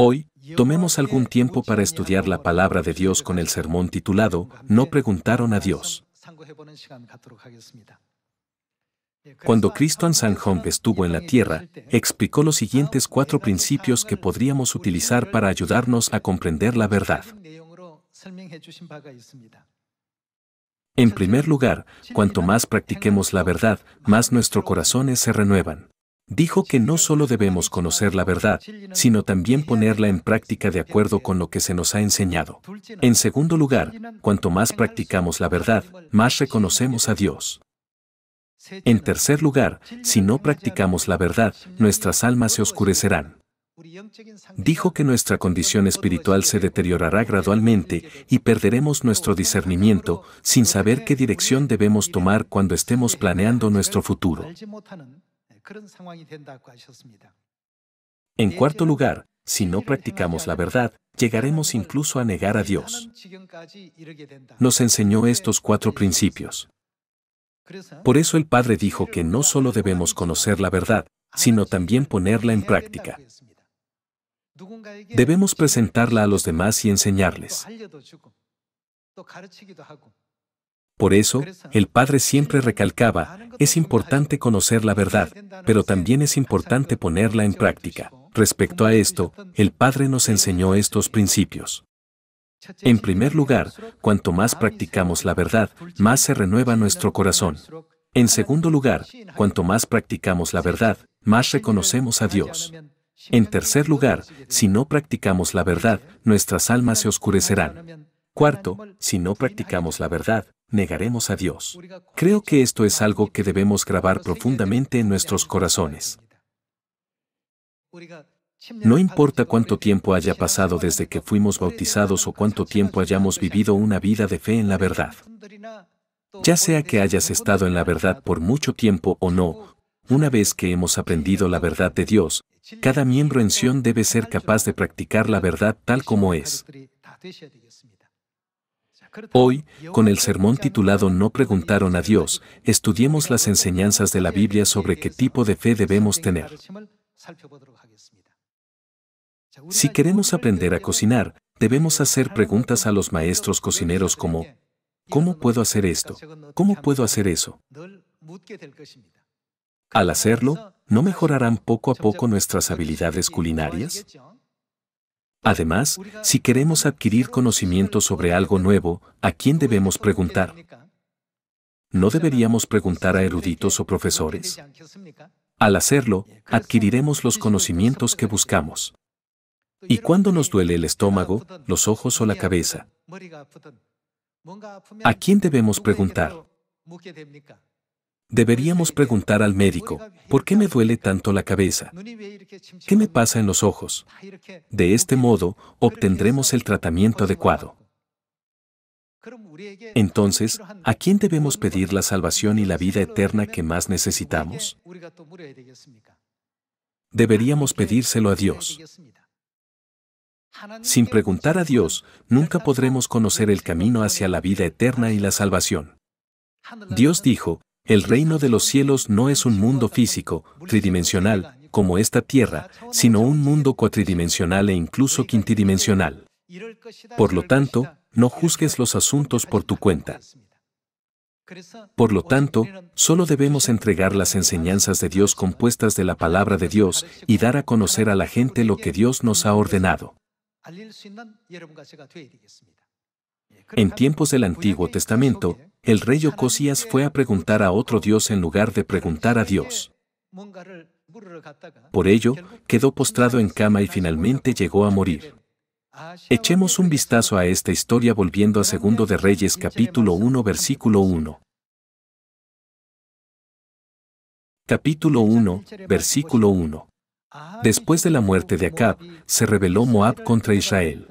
Hoy, tomemos algún tiempo para estudiar la palabra de Dios con el sermón titulado No preguntaron a Dios. Cuando Christian Sanghong estuvo en la tierra, explicó los siguientes 4 principios que podríamos utilizar para ayudarnos a comprender la verdad. En primer lugar, cuanto más practiquemos la verdad, más nuestros corazones se renuevan. Dijo que no solo debemos conocer la verdad, sino también ponerla en práctica de acuerdo con lo que se nos ha enseñado. En segundo lugar, cuanto más practicamos la verdad, más reconocemos a Dios. En tercer lugar, si no practicamos la verdad, nuestras almas se oscurecerán. Dijo que nuestra condición espiritual se deteriorará gradualmente y perderemos nuestro discernimiento sin saber qué dirección debemos tomar cuando estemos planeando nuestro futuro. En cuarto lugar, si no practicamos la verdad, llegaremos incluso a negar a Dios. Nos enseñó estos 4 principios. Por eso el Padre dijo que no solo debemos conocer la verdad, sino también ponerla en práctica. Debemos presentarla a los demás y enseñarles. Por eso, el Padre siempre recalcaba, es importante conocer la verdad, pero también es importante ponerla en práctica. Respecto a esto, el Padre nos enseñó estos principios. En primer lugar, cuanto más practicamos la verdad, más se renueva nuestro corazón. En segundo lugar, cuanto más practicamos la verdad, más reconocemos a Dios. En tercer lugar, si no practicamos la verdad, nuestras almas se oscurecerán. Cuarto, si no practicamos la verdad, negaremos a Dios. Creo que esto es algo que debemos grabar profundamente en nuestros corazones. No importa cuánto tiempo haya pasado desde que fuimos bautizados o cuánto tiempo hayamos vivido una vida de fe en la verdad. Ya sea que hayas estado en la verdad por mucho tiempo o no, una vez que hemos aprendido la verdad de Dios, cada miembro en Sion debe ser capaz de practicar la verdad tal como es. Hoy, con el sermón titulado No preguntaron a Dios, estudiemos las enseñanzas de la Biblia sobre qué tipo de fe debemos tener. Si queremos aprender a cocinar, debemos hacer preguntas a los maestros cocineros como, ¿cómo puedo hacer esto? ¿Cómo puedo hacer eso? Al hacerlo, ¿no mejorarán poco a poco nuestras habilidades culinarias? Además, si queremos adquirir conocimiento sobre algo nuevo, ¿a quién debemos preguntar? ¿No deberíamos preguntar a eruditos o profesores? Al hacerlo, adquiriremos los conocimientos que buscamos. ¿Y cuándo nos duele el estómago, los ojos o la cabeza? ¿A quién debemos preguntar? Deberíamos preguntar al médico, ¿por qué me duele tanto la cabeza? ¿Qué me pasa en los ojos? De este modo, obtendremos el tratamiento adecuado. Entonces, ¿a quién debemos pedir la salvación y la vida eterna que más necesitamos? Deberíamos pedírselo a Dios. Sin preguntar a Dios, nunca podremos conocer el camino hacia la vida eterna y la salvación. Dios dijo, el reino de los cielos no es un mundo físico, tridimensional, como esta tierra, sino un mundo cuatridimensional e incluso quintidimensional. Por lo tanto, no juzgues los asuntos por tu cuenta. Por lo tanto, solo debemos entregar las enseñanzas de Dios compuestas de la palabra de Dios y dar a conocer a la gente lo que Dios nos ha ordenado. En tiempos del Antiguo Testamento, el rey Ocosías fue a preguntar a otro Dios en lugar de preguntar a Dios. Por ello, quedó postrado en cama y finalmente llegó a morir. Echemos un vistazo a esta historia volviendo a 2 de Reyes capítulo 1 versículo 1. Capítulo 1, versículo 1. Después de la muerte de Acab, se rebeló Moab contra Israel.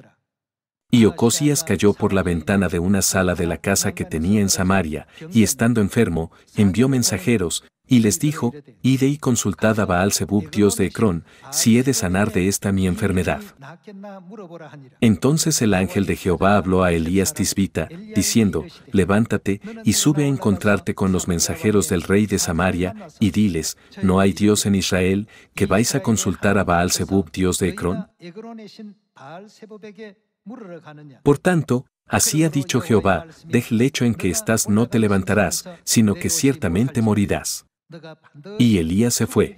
Y Ocosías cayó por la ventana de una sala de la casa que tenía en Samaria, y estando enfermo, envió mensajeros, Y les dijo, id y consultad a Baal-Zebub, dios de Ecrón, si he de sanar de esta mi enfermedad. Entonces el ángel de Jehová habló a Elías Tisbita, diciendo, levántate, y sube a encontrarte con los mensajeros del rey de Samaria, y diles, ¿no hay Dios en Israel, que vais a consultar a Baal-Zebub, dios de Ecrón? Por tanto, así ha dicho Jehová, del lecho en que estás no te levantarás, sino que ciertamente morirás. Y Elías se fue.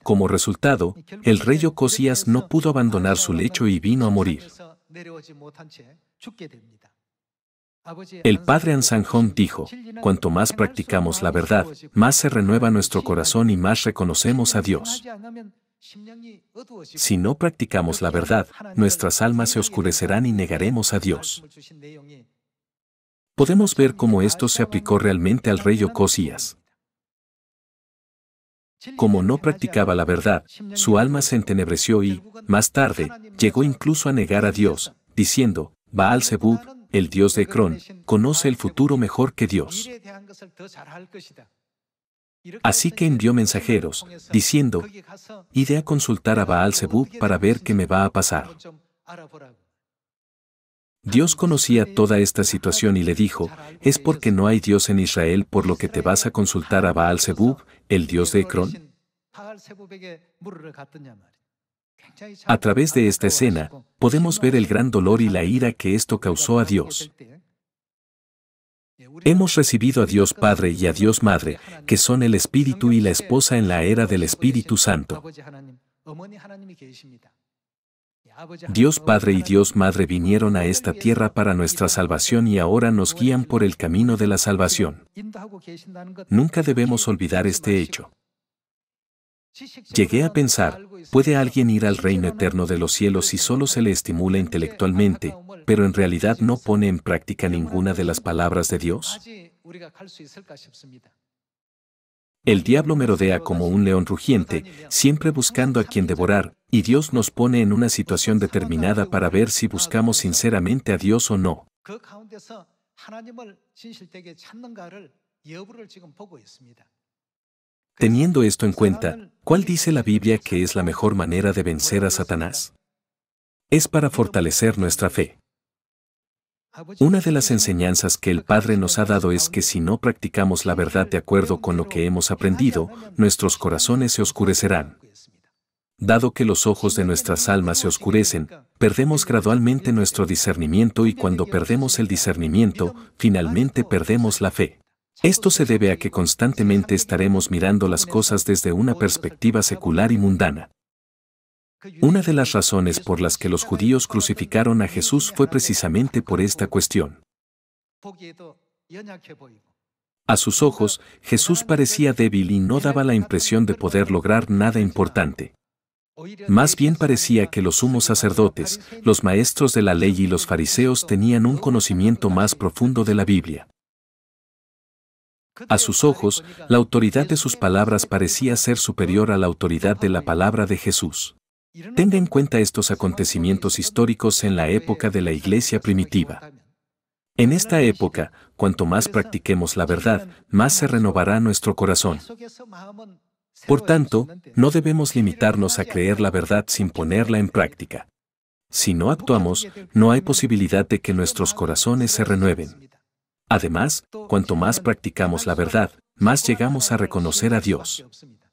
Como resultado, el rey Ocosías no pudo abandonar su lecho y vino a morir. El padre Ansanjón dijo, cuanto más practicamos la verdad, más se renueva nuestro corazón y más reconocemos a Dios. Si no practicamos la verdad, nuestras almas se oscurecerán y negaremos a Dios. Podemos ver cómo esto se aplicó realmente al rey Ocosías. Como no practicaba la verdad, su alma se entenebreció y, más tarde, llegó incluso a negar a Dios, diciendo, Baal-Zebub, el dios de Ecrón, conoce el futuro mejor que Dios. Así que envió mensajeros, diciendo, id a consultar a Baal-Zebub para ver qué me va a pasar. Dios conocía toda esta situación y le dijo, es porque no hay Dios en Israel por lo que te vas a consultar a Baal-Zebub, el dios de Ecrón. A través de esta escena, podemos ver el gran dolor y la ira que esto causó a Dios. Hemos recibido a Dios Padre y a Dios Madre, que son el Espíritu y la esposa en la era del Espíritu Santo. Dios Padre y Dios Madre vinieron a esta tierra para nuestra salvación y ahora nos guían por el camino de la salvación. Nunca debemos olvidar este hecho. Llegué a pensar, ¿puede alguien ir al reino eterno de los cielos si solo se le estimula intelectualmente, pero en realidad no pone en práctica ninguna de las palabras de Dios? El diablo merodea como un león rugiente, siempre buscando a quien devorar, y Dios nos pone en una situación determinada para ver si buscamos sinceramente a Dios o no. Teniendo esto en cuenta, ¿cuál dice la Biblia que es la mejor manera de vencer a Satanás? Es para fortalecer nuestra fe. Una de las enseñanzas que el Padre nos ha dado es que si no practicamos la verdad de acuerdo con lo que hemos aprendido, nuestros corazones se oscurecerán. Dado que los ojos de nuestras almas se oscurecen, perdemos gradualmente nuestro discernimiento y cuando perdemos el discernimiento, finalmente perdemos la fe. Esto se debe a que constantemente estaremos mirando las cosas desde una perspectiva secular y mundana. Una de las razones por las que los judíos crucificaron a Jesús fue precisamente por esta cuestión. A sus ojos, Jesús parecía débil y no daba la impresión de poder lograr nada importante. Más bien parecía que los sumos sacerdotes, los maestros de la ley y los fariseos tenían un conocimiento más profundo de la Biblia. A sus ojos, la autoridad de sus palabras parecía ser superior a la autoridad de la palabra de Jesús. Tenga en cuenta estos acontecimientos históricos en la época de la iglesia primitiva. En esta época, cuanto más practiquemos la verdad, más se renovará nuestro corazón. Por tanto, no debemos limitarnos a creer la verdad sin ponerla en práctica. Si no actuamos, no hay posibilidad de que nuestros corazones se renueven. Además, cuanto más practicamos la verdad, más llegamos a reconocer a Dios.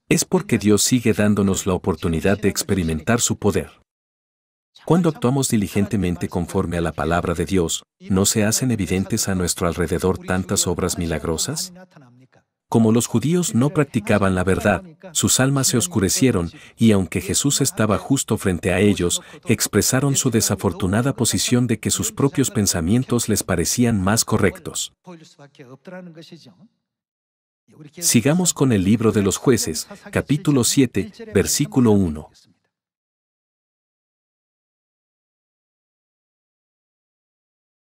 Es porque Dios sigue dándonos la oportunidad de experimentar su poder. Cuando actuamos diligentemente conforme a la palabra de Dios, ¿no se hacen evidentes a nuestro alrededor tantas obras milagrosas? Como los judíos no practicaban la verdad, sus almas se oscurecieron, y aunque Jesús estaba justo frente a ellos, expresaron su desafortunada posición de que sus propios pensamientos les parecían más correctos. Sigamos con el libro de los Jueces, capítulo 7, versículo 1.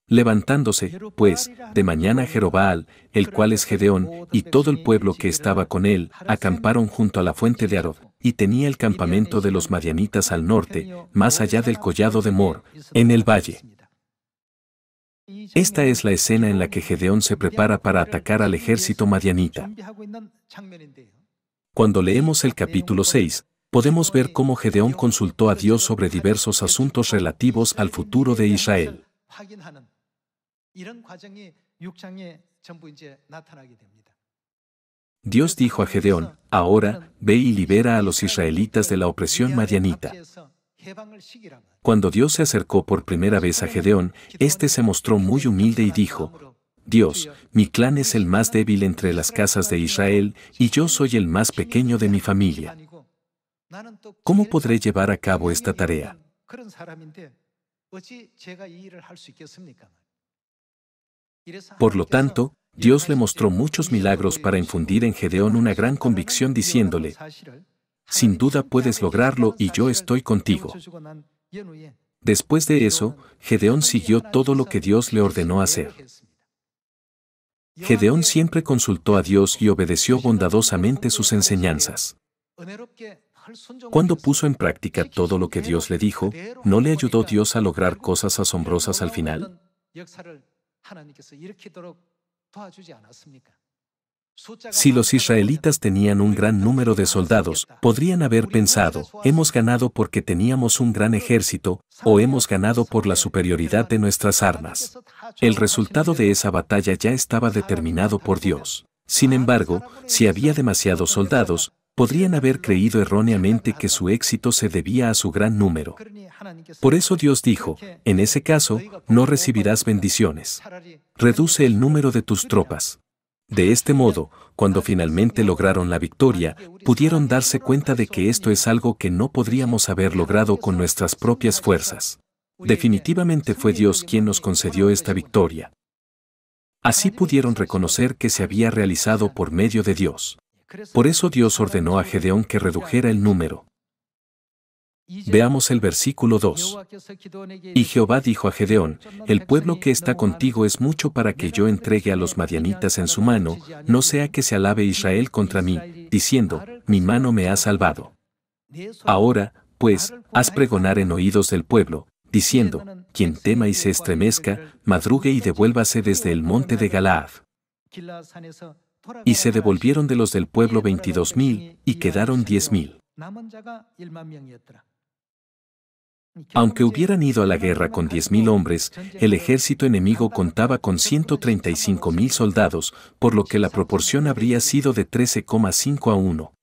Levantándose, pues, de mañana Jerobbaal, el cual es Gedeón, y todo el pueblo que estaba con él, acamparon junto a la fuente de Arod, y tenía el campamento de los madianitas al norte, más allá del collado de Mor, en el valle. Esta es la escena en la que Gedeón se prepara para atacar al ejército madianita. Cuando leemos el capítulo 6, podemos ver cómo Gedeón consultó a Dios sobre diversos asuntos relativos al futuro de Israel. Dios dijo a Gedeón: ahora, ve y libera a los israelitas de la opresión madianita. Cuando Dios se acercó por primera vez a Gedeón, éste se mostró muy humilde y dijo: Dios, mi clan es el más débil entre las casas de Israel, y yo soy el más pequeño de mi familia. ¿Cómo podré llevar a cabo esta tarea? Por lo tanto, Dios le mostró muchos milagros para infundir en Gedeón una gran convicción diciéndole: sin duda puedes lograrlo y yo estoy contigo. Después de eso, Gedeón siguió todo lo que Dios le ordenó hacer. Gedeón siempre consultó a Dios y obedeció bondadosamente sus enseñanzas. Cuando puso en práctica todo lo que Dios le dijo, ¿no le ayudó Dios a lograr cosas asombrosas al final? Si los israelitas tenían un gran número de soldados, podrían haber pensado: hemos ganado porque teníamos un gran ejército, o hemos ganado por la superioridad de nuestras armas. El resultado de esa batalla ya estaba determinado por Dios. Sin embargo, si había demasiados soldados, podrían haber creído erróneamente que su éxito se debía a su gran número. Por eso Dios dijo: en ese caso, no recibirás bendiciones. Reduce el número de tus tropas. De este modo, cuando finalmente lograron la victoria, pudieron darse cuenta de que esto es algo que no podríamos haber logrado con nuestras propias fuerzas. Definitivamente fue Dios quien nos concedió esta victoria. Así pudieron reconocer que se había realizado por medio de Dios. Por eso Dios ordenó a Gedeón que redujera el número. Veamos el versículo 2. Y Jehová dijo a Gedeón: el pueblo que está contigo es mucho para que yo entregue a los madianitas en su mano, no sea que se alabe Israel contra mí, diciendo: mi mano me ha salvado. Ahora, pues, haz pregonar en oídos del pueblo, diciendo: quien tema y se estremezca, madrugue y devuélvase desde el monte de Galaad. Y se devolvieron de los del pueblo 22,000, y quedaron 10,000. Aunque hubieran ido a la guerra con 10,000 hombres, el ejército enemigo contaba con 135,000 soldados, por lo que la proporción habría sido de 13,5 a 1.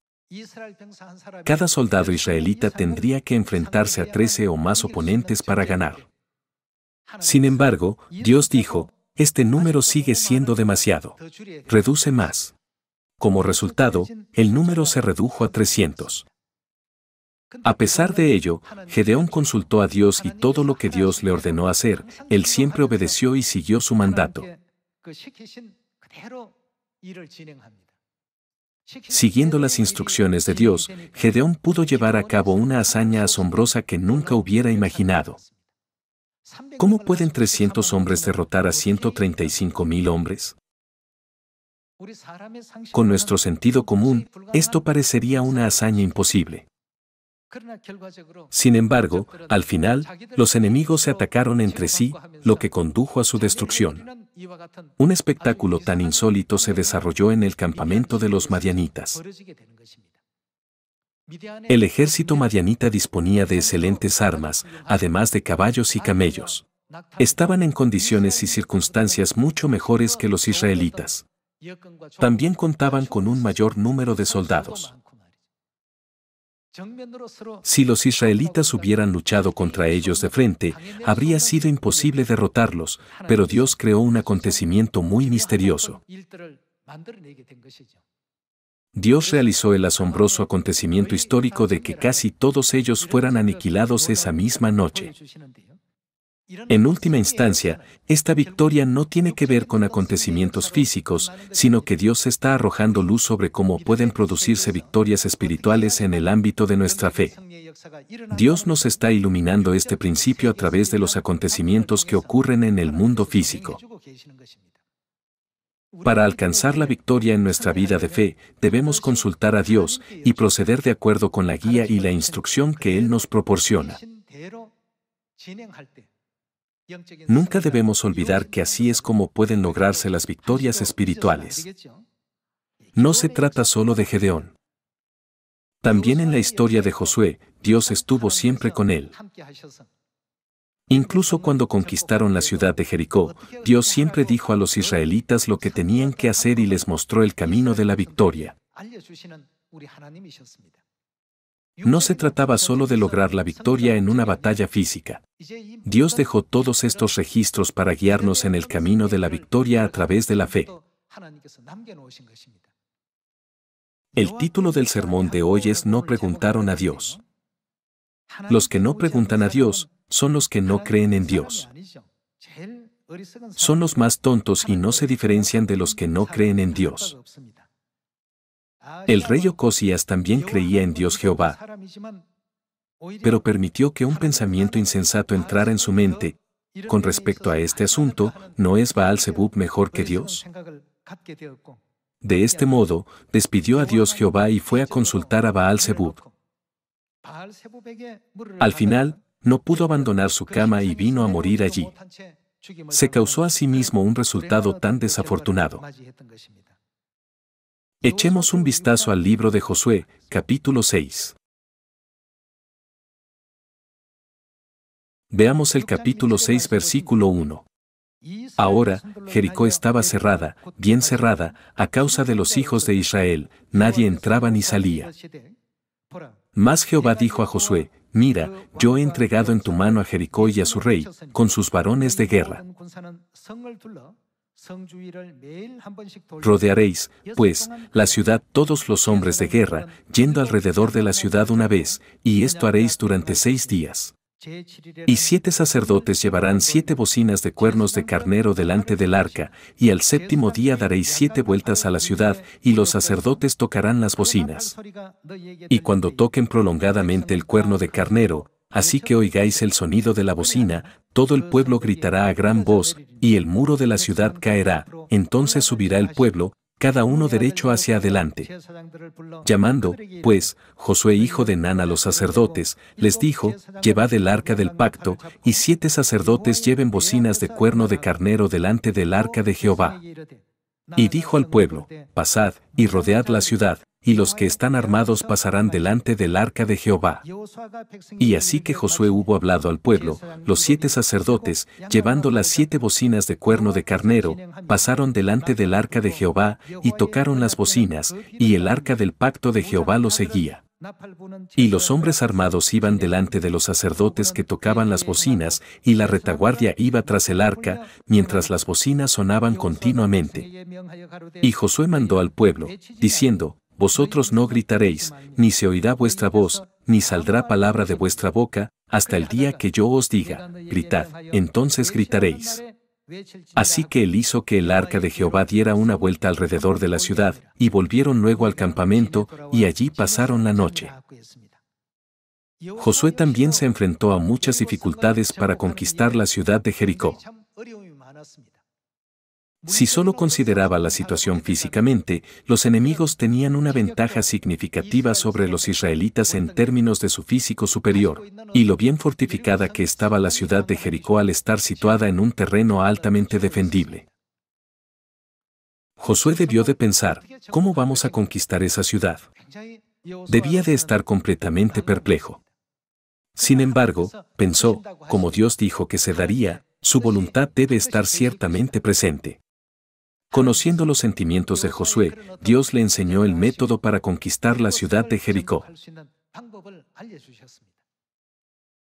Cada soldado israelita tendría que enfrentarse a 13 o más oponentes para ganar. Sin embargo, Dios dijo: este número sigue siendo demasiado. Reduce más. Como resultado, el número se redujo a 300. A pesar de ello, Gedeón consultó a Dios y todo lo que Dios le ordenó hacer, él siempre obedeció y siguió su mandato. Siguiendo las instrucciones de Dios, Gedeón pudo llevar a cabo una hazaña asombrosa que nunca hubiera imaginado. ¿Cómo pueden 300 hombres derrotar a 135,000 hombres? Con nuestro sentido común, esto parecería una hazaña imposible. Sin embargo, al final, los enemigos se atacaron entre sí, lo que condujo a su destrucción. Un espectáculo tan insólito se desarrolló en el campamento de los madianitas. El ejército madianita disponía de excelentes armas, además de caballos y camellos. Estaban en condiciones y circunstancias mucho mejores que los israelitas. También contaban con un mayor número de soldados. Si los israelitas hubieran luchado contra ellos de frente, habría sido imposible derrotarlos, pero Dios creó un acontecimiento muy misterioso. Dios realizó el asombroso acontecimiento histórico de que casi todos ellos fueran aniquilados esa misma noche. En última instancia, esta victoria no tiene que ver con acontecimientos físicos, sino que Dios está arrojando luz sobre cómo pueden producirse victorias espirituales en el ámbito de nuestra fe. Dios nos está iluminando este principio a través de los acontecimientos que ocurren en el mundo físico. Para alcanzar la victoria en nuestra vida de fe, debemos consultar a Dios y proceder de acuerdo con la guía y la instrucción que Él nos proporciona. Nunca debemos olvidar que así es como pueden lograrse las victorias espirituales. No se trata solo de Gedeón. También en la historia de Josué, Dios estuvo siempre con él. Incluso cuando conquistaron la ciudad de Jericó, Dios siempre dijo a los israelitas lo que tenían que hacer y les mostró el camino de la victoria. No se trataba solo de lograr la victoria en una batalla física. Dios dejó todos estos registros para guiarnos en el camino de la victoria a través de la fe. El título del sermón de hoy es No preguntaron a Dios. Los que no preguntan a Dios son los que no creen en Dios. Son los más tontos y no se diferencian de los que no creen en Dios. El rey Ocosías también creía en Dios Jehová, pero permitió que un pensamiento insensato entrara en su mente. Con respecto a este asunto, ¿no es Baal-Zebub mejor que Dios? De este modo, despidió a Dios Jehová y fue a consultar a Baal-Zebub. Al final, no pudo abandonar su cama y vino a morir allí. Se causó a sí mismo un resultado tan desafortunado. Echemos un vistazo al libro de Josué, capítulo 6. Veamos el capítulo 6, versículo 1. Ahora, Jericó estaba cerrada, bien cerrada, a causa de los hijos de Israel, nadie entraba ni salía. Mas Jehová dijo a Josué: Mira, yo he entregado en tu mano a Jericó y a su rey, con sus varones de guerra. Rodearéis, pues, la ciudad todos los hombres de guerra, yendo alrededor de la ciudad una vez, y esto haréis durante 6 días. Y 7 sacerdotes llevarán 7 bocinas de cuernos de carnero delante del arca, y al 7º día daréis 7 vueltas a la ciudad, y los sacerdotes tocarán las bocinas. Y cuando toquen prolongadamente el cuerno de carnero, así que oigáis el sonido de la bocina, todo el pueblo gritará a gran voz, y el muro de la ciudad caerá, entonces subirá el pueblo, cada uno derecho hacia adelante. Llamando, pues, Josué hijo de Nun a los sacerdotes, les dijo: Llevad el arca del pacto, y 7 sacerdotes lleven bocinas de cuerno de carnero delante del arca de Jehová. Y dijo al pueblo: Pasad, y rodead la ciudad, y los que están armados pasarán delante del arca de Jehová. Y así que Josué hubo hablado al pueblo, los 7 sacerdotes, llevando las 7 bocinas de cuerno de carnero, pasaron delante del arca de Jehová, y tocaron las bocinas, y el arca del pacto de Jehová lo seguía. Y los hombres armados iban delante de los sacerdotes que tocaban las bocinas, y la retaguardia iba tras el arca, mientras las bocinas sonaban continuamente. Y Josué mandó al pueblo, diciendo: Vosotros no gritaréis, ni se oirá vuestra voz, ni saldrá palabra de vuestra boca, hasta el día que yo os diga: Gritad, entonces gritaréis. Así que él hizo que el arca de Jehová diera una vuelta alrededor de la ciudad, y volvieron luego al campamento, y allí pasaron la noche. Josué también se enfrentó a muchas dificultades para conquistar la ciudad de Jericó. Si solo consideraba la situación físicamente, los enemigos tenían una ventaja significativa sobre los israelitas en términos de su físico superior, y lo bien fortificada que estaba la ciudad de Jericó al estar situada en un terreno altamente defendible. Josué debió de pensar: ¿cómo vamos a conquistar esa ciudad? Debía de estar completamente perplejo. Sin embargo, pensó, como Dios dijo que se daría, su voluntad debe estar ciertamente presente. Conociendo los sentimientos de Josué, Dios le enseñó el método para conquistar la ciudad de Jericó.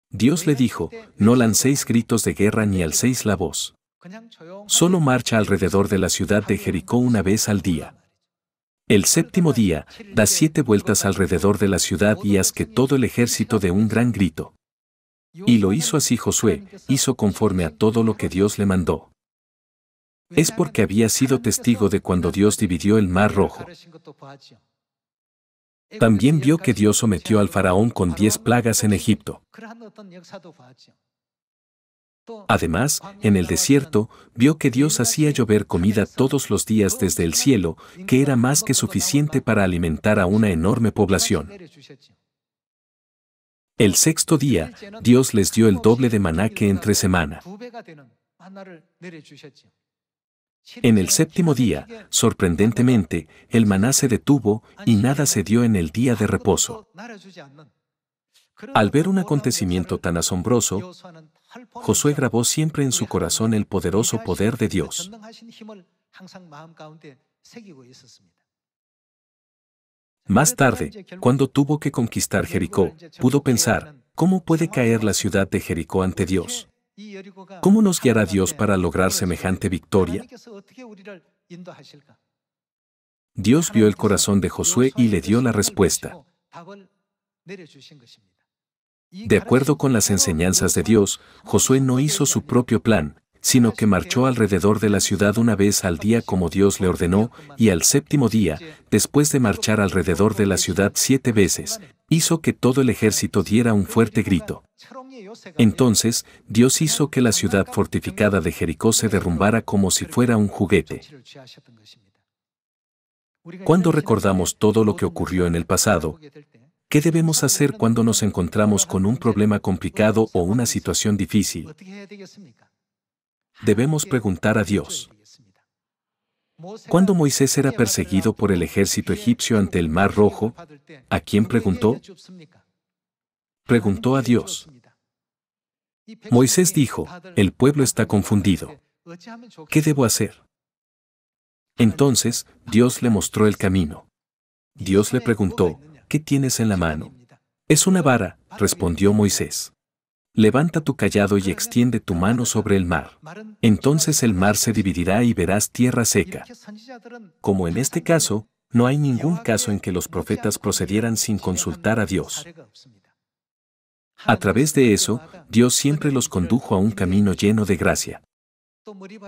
Dios le dijo: No lancéis gritos de guerra ni alcéis la voz. Solo marcha alrededor de la ciudad de Jericó una vez al día. El 7º día, da 7 vueltas alrededor de la ciudad y haz que todo el ejército dé un gran grito. Y lo hizo así Josué, hizo conforme a todo lo que Dios le mandó. Es porque había sido testigo de cuando Dios dividió el Mar Rojo. También vio que Dios sometió al faraón con 10 plagas en Egipto. Además, en el desierto, vio que Dios hacía llover comida todos los días desde el cielo, que era más que suficiente para alimentar a una enorme población. El sexto día, Dios les dio el doble de maná que entre semana. En el séptimo día, sorprendentemente, el maná se detuvo y nada se dio en el día de reposo. Al ver un acontecimiento tan asombroso, Josué grabó siempre en su corazón el poderoso poder de Dios. Más tarde, cuando tuvo que conquistar Jericó, pudo pensar, ¿cómo puede caer la ciudad de Jericó ante Dios? ¿Cómo nos guiará Dios para lograr semejante victoria? Dios vio el corazón de Josué y le dio la respuesta. De acuerdo con las enseñanzas de Dios, Josué no hizo su propio plan, sino que marchó alrededor de la ciudad una vez al día como Dios le ordenó, y al séptimo día, después de marchar alrededor de la ciudad 7 veces, hizo que todo el ejército diera un fuerte grito. Entonces, Dios hizo que la ciudad fortificada de Jericó se derrumbara como si fuera un juguete. Cuando recordamos todo lo que ocurrió en el pasado, ¿qué debemos hacer cuando nos encontramos con un problema complicado o una situación difícil? Debemos preguntar a Dios. Cuando Moisés era perseguido por el ejército egipcio ante el Mar Rojo, ¿a quién preguntó? Preguntó a Dios. Moisés dijo, el pueblo está confundido. ¿Qué debo hacer? Entonces, Dios le mostró el camino. Dios le preguntó, ¿qué tienes en la mano? Es una vara, respondió Moisés. Levanta tu cayado y extiende tu mano sobre el mar. Entonces el mar se dividirá y verás tierra seca. Como en este caso, no hay ningún caso en que los profetas procedieran sin consultar a Dios. A través de eso, Dios siempre los condujo a un camino lleno de gracia.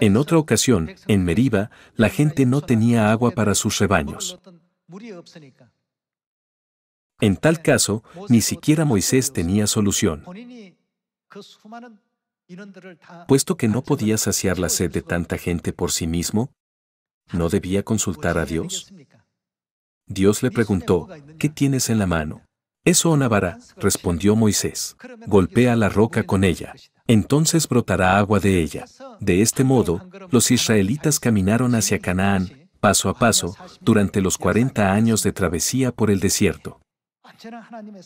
En otra ocasión, en Meriba, la gente no tenía agua para sus rebaños. En tal caso, ni siquiera Moisés tenía solución. Puesto que no podía saciar la sed de tanta gente por sí mismo, ¿no debía consultar a Dios? Dios le preguntó, ¿qué tienes en la mano? Es una vara, respondió Moisés. Golpea la roca con ella. Entonces brotará agua de ella. De este modo, los israelitas caminaron hacia Canaán, paso a paso, durante los 40 años de travesía por el desierto.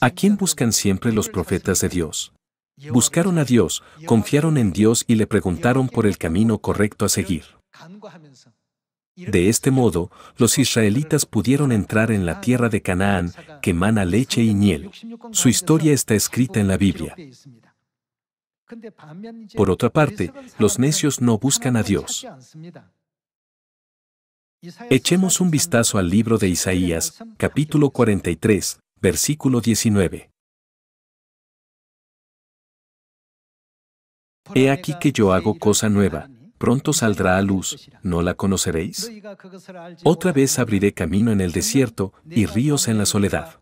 ¿A quién buscan siempre los profetas de Dios? Buscaron a Dios, confiaron en Dios y le preguntaron por el camino correcto a seguir. De este modo, los israelitas pudieron entrar en la tierra de Canaán, que mana leche y miel. Su historia está escrita en la Biblia. Por otra parte, los necios no buscan a Dios. Echemos un vistazo al libro de Isaías, capítulo 43, versículo 19. He aquí que yo hago cosa nueva, pronto saldrá a luz, ¿no la conoceréis? Otra vez abriré camino en el desierto y ríos en la soledad.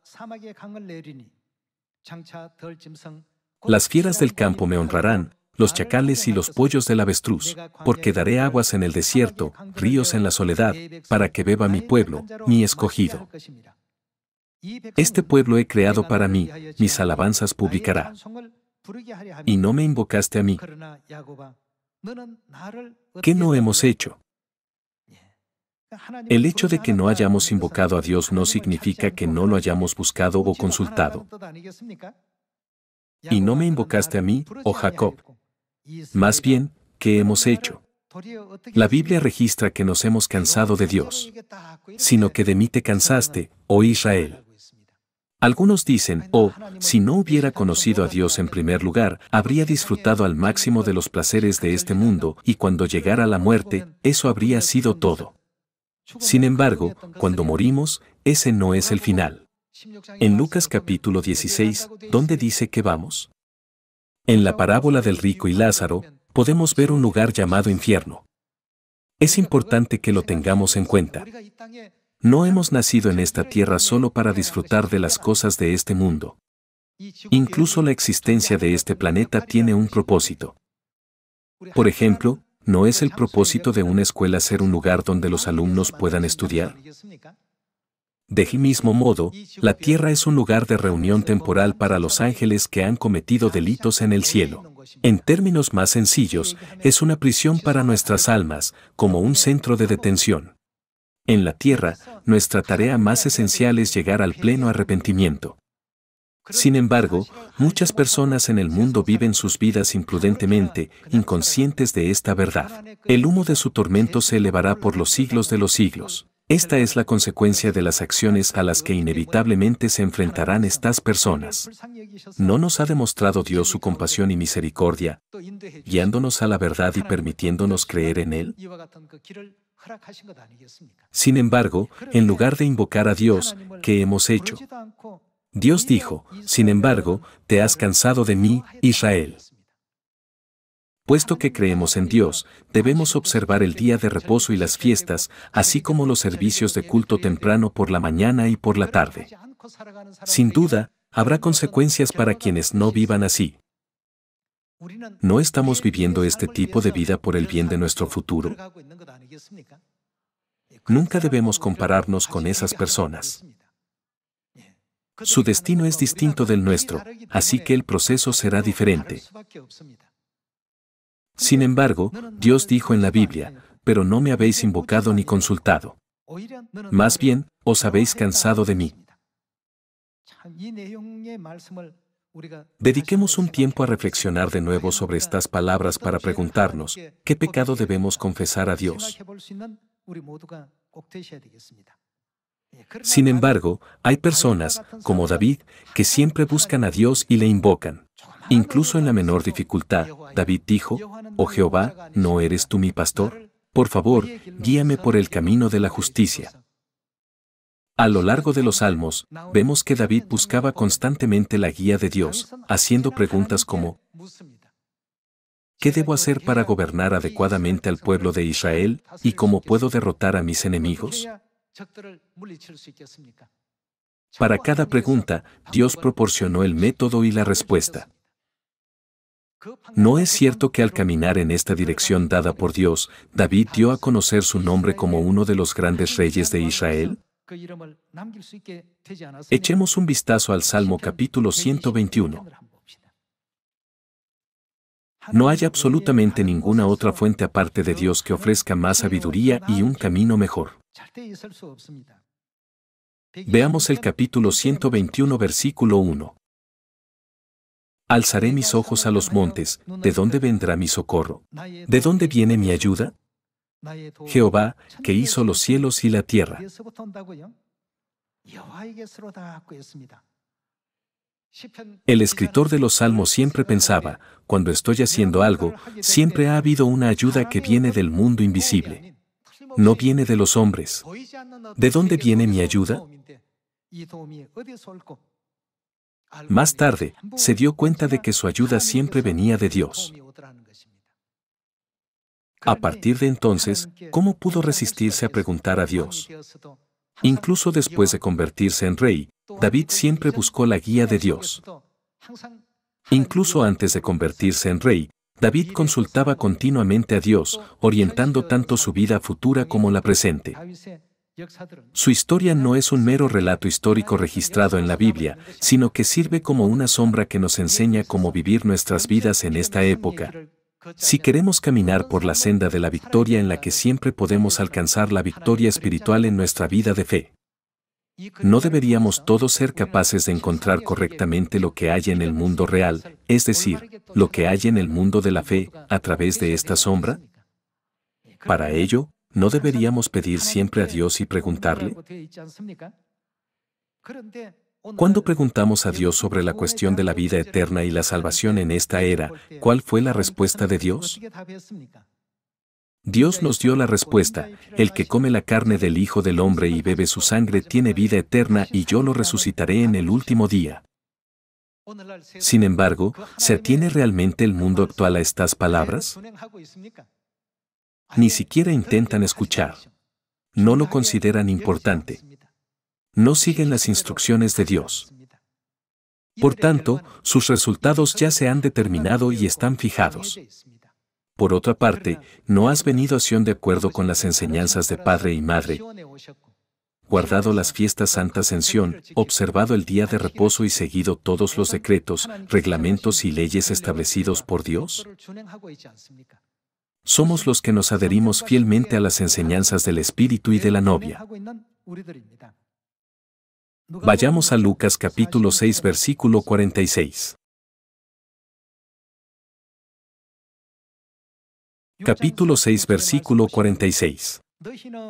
Las fieras del campo me honrarán, los chacales y los pollos del avestruz, porque daré aguas en el desierto, ríos en la soledad, para que beba mi pueblo, mi escogido. Este pueblo he creado para mí, mis alabanzas publicará. Y no me invocaste a mí. ¿Qué no hemos hecho? El hecho de que no hayamos invocado a Dios no significa que no lo hayamos buscado o consultado. Y no me invocaste a mí, oh Jacob. Más bien, ¿qué hemos hecho? La Biblia registra que nos hemos cansado de Dios. Sino que de mí te cansaste, oh Israel. Algunos dicen, oh, si no hubiera conocido a Dios en primer lugar, habría disfrutado al máximo de los placeres de este mundo y cuando llegara la muerte, eso habría sido todo. Sin embargo, cuando morimos, ese no es el final. En Lucas capítulo 16, ¿dónde dice que vamos? En la parábola del rico y Lázaro, podemos ver un lugar llamado infierno. Es importante que lo tengamos en cuenta. No hemos nacido en esta tierra solo para disfrutar de las cosas de este mundo. Incluso la existencia de este planeta tiene un propósito. Por ejemplo, ¿no es el propósito de una escuela ser un lugar donde los alumnos puedan estudiar? De mismo modo, la tierra es un lugar de reunión temporal para los ángeles que han cometido delitos en el cielo. En términos más sencillos, es una prisión para nuestras almas, como un centro de detención. En la tierra, nuestra tarea más esencial es llegar al pleno arrepentimiento. Sin embargo, muchas personas en el mundo viven sus vidas imprudentemente, inconscientes de esta verdad. El humo de su tormento se elevará por los siglos de los siglos. Esta es la consecuencia de las acciones a las que inevitablemente se enfrentarán estas personas. ¿No nos ha demostrado Dios su compasión y misericordia, guiándonos a la verdad y permitiéndonos creer en Él? Sin embargo, en lugar de invocar a Dios, ¿qué hemos hecho? Dios dijo, sin embargo, te has cansado de mí, Israel. Puesto que creemos en Dios, debemos observar el día de reposo y las fiestas, así como los servicios de culto temprano por la mañana y por la tarde. Sin duda, habrá consecuencias para quienes no vivan así. ¿No estamos viviendo este tipo de vida por el bien de nuestro futuro? Nunca debemos compararnos con esas personas. Su destino es distinto del nuestro, así que el proceso será diferente. Sin embargo, Dios dijo en la Biblia, pero no me habéis invocado ni consultado. Más bien, os habéis cansado de mí. Dediquemos un tiempo a reflexionar de nuevo sobre estas palabras para preguntarnos, ¿qué pecado debemos confesar a Dios? Sin embargo, hay personas, como David, que siempre buscan a Dios y le invocan. Incluso en la menor dificultad, David dijo, «Oh Jehová, ¿no eres tú mi pastor? Por favor, guíame por el camino de la justicia». A lo largo de los Salmos, vemos que David buscaba constantemente la guía de Dios, haciendo preguntas como, ¿qué debo hacer para gobernar adecuadamente al pueblo de Israel, y cómo puedo derrotar a mis enemigos? Para cada pregunta, Dios proporcionó el método y la respuesta. ¿No es cierto que al caminar en esta dirección dada por Dios, David dio a conocer su nombre como uno de los grandes reyes de Israel? Echemos un vistazo al Salmo capítulo 121. No hay absolutamente ninguna otra fuente aparte de Dios que ofrezca más sabiduría y un camino mejor. Veamos el capítulo 121, versículo 1. Alzaré mis ojos a los montes, ¿de dónde vendrá mi socorro? ¿De dónde viene mi ayuda? Jehová, que hizo los cielos y la tierra. El escritor de los Salmos siempre pensaba, cuando estoy haciendo algo, siempre ha habido una ayuda que viene del mundo invisible. No viene de los hombres. ¿De dónde viene mi ayuda? Más tarde, se dio cuenta de que su ayuda siempre venía de Dios. A partir de entonces, ¿cómo pudo resistirse a preguntar a Dios? Incluso después de convertirse en rey, David siempre buscó la guía de Dios. Incluso antes de convertirse en rey, David consultaba continuamente a Dios, orientando tanto su vida futura como la presente. Su historia no es un mero relato histórico registrado en la Biblia, sino que sirve como una sombra que nos enseña cómo vivir nuestras vidas en esta época. Si queremos caminar por la senda de la victoria en la que siempre podemos alcanzar la victoria espiritual en nuestra vida de fe, ¿no deberíamos todos ser capaces de encontrar correctamente lo que hay en el mundo real, es decir, lo que hay en el mundo de la fe, a través de esta sombra? Para ello, ¿no deberíamos pedir siempre a Dios y preguntarle? Cuando preguntamos a Dios sobre la cuestión de la vida eterna y la salvación en esta era, ¿cuál fue la respuesta de Dios? Dios nos dio la respuesta: el que come la carne del Hijo del Hombre y bebe su sangre tiene vida eterna y yo lo resucitaré en el último día. Sin embargo, ¿se atiene realmente el mundo actual a estas palabras? Ni siquiera intentan escuchar. No lo consideran importante. No siguen las instrucciones de Dios. Por tanto, sus resultados ya se han determinado y están fijados. Por otra parte, no has venido a Sion de acuerdo con las enseñanzas de padre y madre. guardado las fiestas santas en Sión, observado el día de reposo y seguido todos los decretos, reglamentos y leyes establecidos por Dios? Somos los que nos adherimos fielmente a las enseñanzas del Espíritu y de la novia. Vayamos a Lucas capítulo 6 versículo 46. Capítulo 6 versículo 46.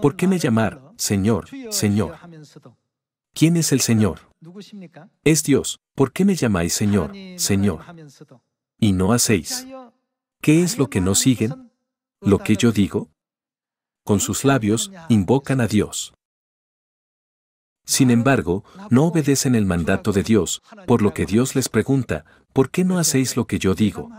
¿Por qué me llamar, Señor, Señor? ¿Quién es el Señor? Es Dios. ¿Por qué me llamáis Señor, Señor? Y no hacéis. ¿Qué es lo que no siguen? ¿Lo que yo digo? Con sus labios, invocan a Dios. Sin embargo, no obedecen el mandato de Dios, por lo que Dios les pregunta, ¿por qué no hacéis lo que yo digo?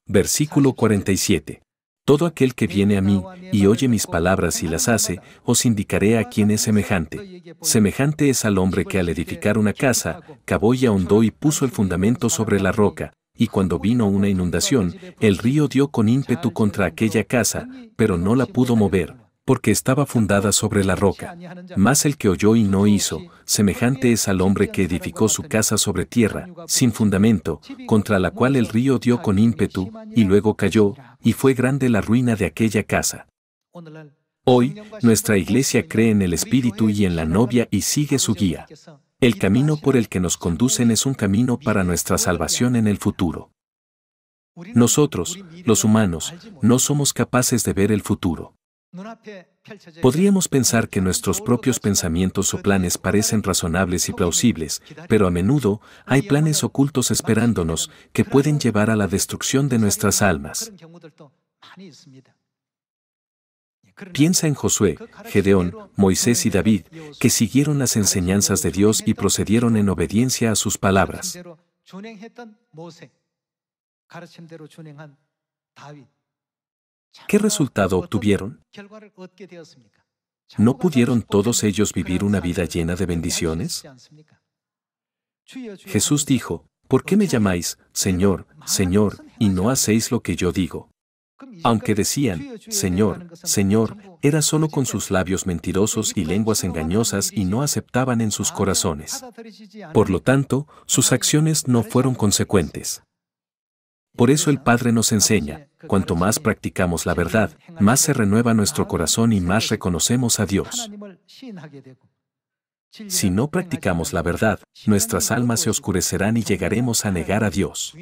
Versículo 47. Todo aquel que viene a mí, y oye mis palabras y las hace, os indicaré a quién es semejante. Semejante es al hombre que al edificar una casa, cavó y ahondó y puso el fundamento sobre la roca, y cuando vino una inundación, el río dio con ímpetu contra aquella casa, pero no la pudo mover, porque estaba fundada sobre la roca. Mas el que oyó y no hizo, semejante es al hombre que edificó su casa sobre tierra, sin fundamento, contra la cual el río dio con ímpetu, y luego cayó, y fue grande la ruina de aquella casa. Hoy, nuestra iglesia cree en el Espíritu y en la novia y sigue su guía. El camino por el que nos conducen es un camino para nuestra salvación en el futuro. Nosotros, los humanos, no somos capaces de ver el futuro. Podríamos pensar que nuestros propios pensamientos o planes parecen razonables y plausibles, pero a menudo hay planes ocultos esperándonos que pueden llevar a la destrucción de nuestras almas. Piensa en Josué, Gedeón, Moisés y David, que siguieron las enseñanzas de Dios y procedieron en obediencia a sus palabras. ¿Qué resultado obtuvieron? ¿No pudieron todos ellos vivir una vida llena de bendiciones? Jesús dijo, ¿por qué me llamáis, Señor, Señor, y no hacéis lo que yo digo? Aunque decían, Señor, Señor, era solo con sus labios mentirosos y lenguas engañosas y no aceptaban en sus corazones. Por lo tanto, sus acciones no fueron consecuentes. Por eso el Padre nos enseña, cuanto más practicamos la verdad, más se renueva nuestro corazón y más reconocemos a Dios. Si no practicamos la verdad, nuestras almas se oscurecerán y llegaremos a negar a Dios.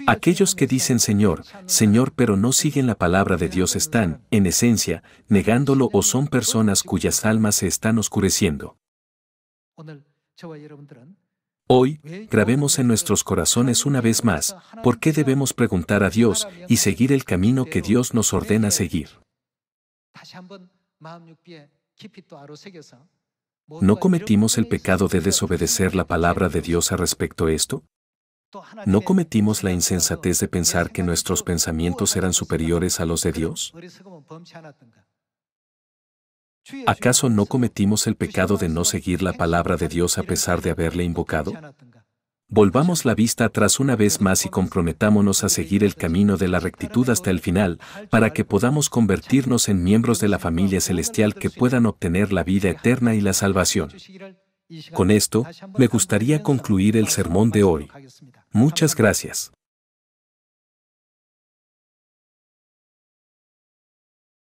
Aquellos que dicen Señor, Señor, pero no siguen la palabra de Dios están, en esencia, negándolo o son personas cuyas almas se están oscureciendo. Hoy, grabemos en nuestros corazones una vez más, ¿por qué debemos preguntar a Dios y seguir el camino que Dios nos ordena seguir? ¿No cometimos el pecado de desobedecer la palabra de Dios a respecto a esto? ¿No cometimos la insensatez de pensar que nuestros pensamientos eran superiores a los de Dios? ¿Acaso no cometimos el pecado de no seguir la palabra de Dios a pesar de haberle invocado? Volvamos la vista atrás una vez más y comprometámonos a seguir el camino de la rectitud hasta el final, para que podamos convertirnos en miembros de la familia celestial que puedan obtener la vida eterna y la salvación. Con esto, me gustaría concluir el sermón de hoy. Muchas gracias.